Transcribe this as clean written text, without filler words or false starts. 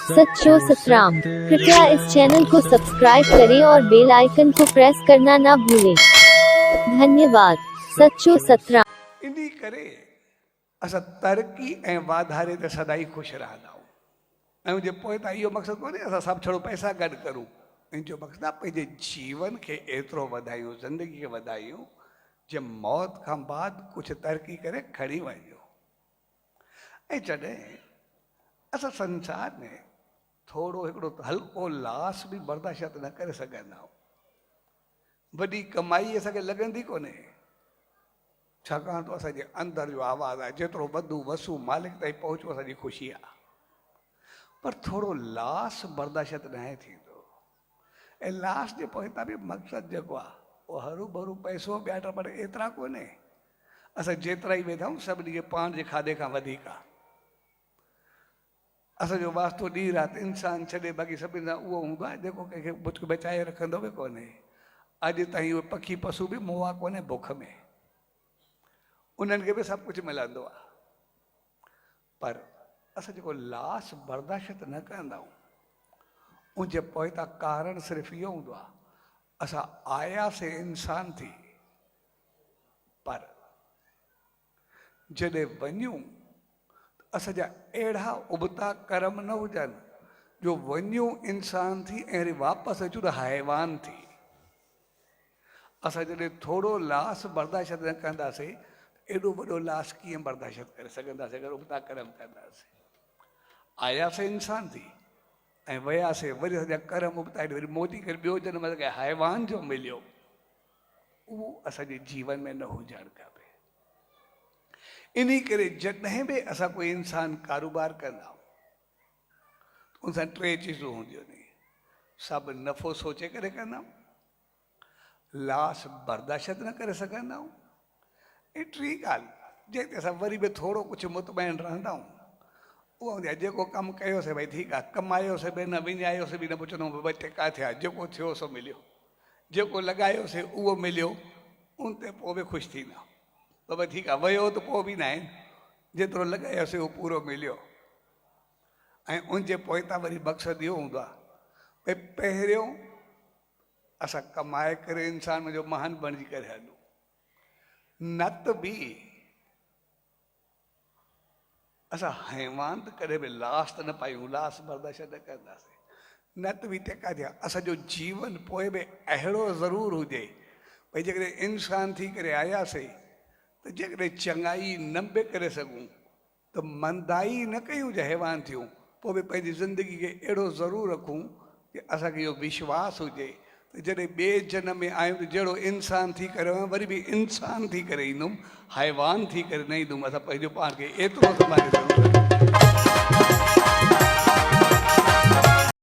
सच्चो सतराम। कृपया इस चैनल को सब्सक्राइब करें और बेल आइकन को प्रेस करना ना भूलें। धन्यवाद। सच्चो सतराम। इन्हीं करे असां तरक़ी ऐं वाधारे ते सदाई ख़ुशि रहंदा आहियूं। ऐं जे पोइ त इहो मक़सदु कोन्हे असां सभु छड़ो पैसा गॾु करूं। इन जो मक़सदु आहे पंहिंजे जीवन खे एतिरो वधायूं, ज़िंदगी खे वधायूं जे मौत खां बाद कुझु तरक़ी करे खणी वञो। ऐं जॾहिं असां संसार में थोरो हिकिड़ो हल्को लास बि बर्दाश्त न करे सघंदा आहियूं, वॾी कमाई असांखे लॻंदी कोन्हे, छाकाणि तो असांजे अंदरि जो आवाज़ आहे जेतिरो वधू वसू मालिक ताईं पहुचो असांजी ख़ुशी आहे। पर थोरो लास बर्दाश्त न थींदो। ऐं लास जे पोइतां बि मक़सदु जेको आहे उहो हरू भरू पैसो ॿिया पर एतिरा कोन्हे। असां जेतिरा ई वेठा आहियूं सभिनी खे पाण जे खाधे खां वधीक आहे। असांजो वास्तो ॾींहुं राति इंसानु छॾे बाक़ी सभिनि सां उहो हूंदो आहे जेको कंहिंखे बुछ बचाए रखंदो बि कोन्हे। अॼु ताईं उहे पखी पशु बि मोआ कोन्हे बुख में, उन्हनि खे बि सभु कुझु मिलंदो आहे। पर असां जेको लास बर्दाश्त न कंदा आहियूं उनजे पोइतां कारण सिर्फ़ु इहो हूंदो आहे असां आयासीं इंसान थी, पर जॾहिं वञूं असांजा अहिड़ा उबता कर्म न हुजनि जो वञूं इंसान थी ऐं वरी वापसि अचूं त हैवान थी। असां जॾहिं थोरो लास बर्दाश्त न कंदासीं एॾो वॾो लास कीअं बर्दाश्त करे सघंदासीं अगरि उबता कर्म कंदासीं। आयासीं इंसान थी ऐं वियासीं वरी असांजा कर्म उबता वरी मोटी करे ॿियो जनम असांखे हैवान जो मिलियो, उहो असांजे जीवन में न हुजणु खपे। इन करे जॾहिं बि असां कोई इंसान कारोबार कंदा आहियूं उन सां टे चीज़ूं हूंदियूं आहिनि। सभु नफ़ो सोचे करे कंदा आहियूं, लास बर्दाश्त न करे सघंदा आहियूं, ऐं टी ॻाल्हि जंहिंते असां वरी बि थोरो कुझु मुतमैन रहंदा आहियूं उहो हूंदी आहे जेको कमु कयोसीं भई ठीकु आहे, कमायोसीं बि न विञायोसीं बि न पुछंदो ॿ टका थिया, जेको थियो सो मिलियो, जेको लॻायोसीं उहो मिलियो, उन ते पोइ बि ख़ुशि थींदा। बाबा ठीकु आहे वियो त पोइ बि न आहे, जेतिरो लॻायोसीं उहो पूरो मिलियो। ऐं उनजे पोइतां वरी मक़सदु इहो हूंदो आहे भई पहिरियों असां कमाए करे इंसान मुंहिंजो महान बणिजी करे हलूं, न त बि असां हैवान त कॾहिं बि लास त न पायूं, लास बर्दाश्त न कंदासीं, न त बि टेका थिया। असांजो जीवन पोइ बि अहिड़ो ज़रूरु हुजे भई जेकॾहिं इंसान थी करे आयासीं त जेकॾहिं चङाई न बि करे सघूं त मंदाई न कयूं जे हैवान थियूं, पोइ बि पंहिंजी ज़िंदगी खे अहिड़ो ज़रूरु रखूं कि असांखे इहो विश्वास हुजे त जॾहिं ॿिए जनम में आहियूं त जहिड़ो इंसान थी करे वरी बि इंसान थी करे ईंदुमि, हैवान थी करे न ईंदुमि। असां पंहिंजो पाण खे एतिरो संभाले सघूं।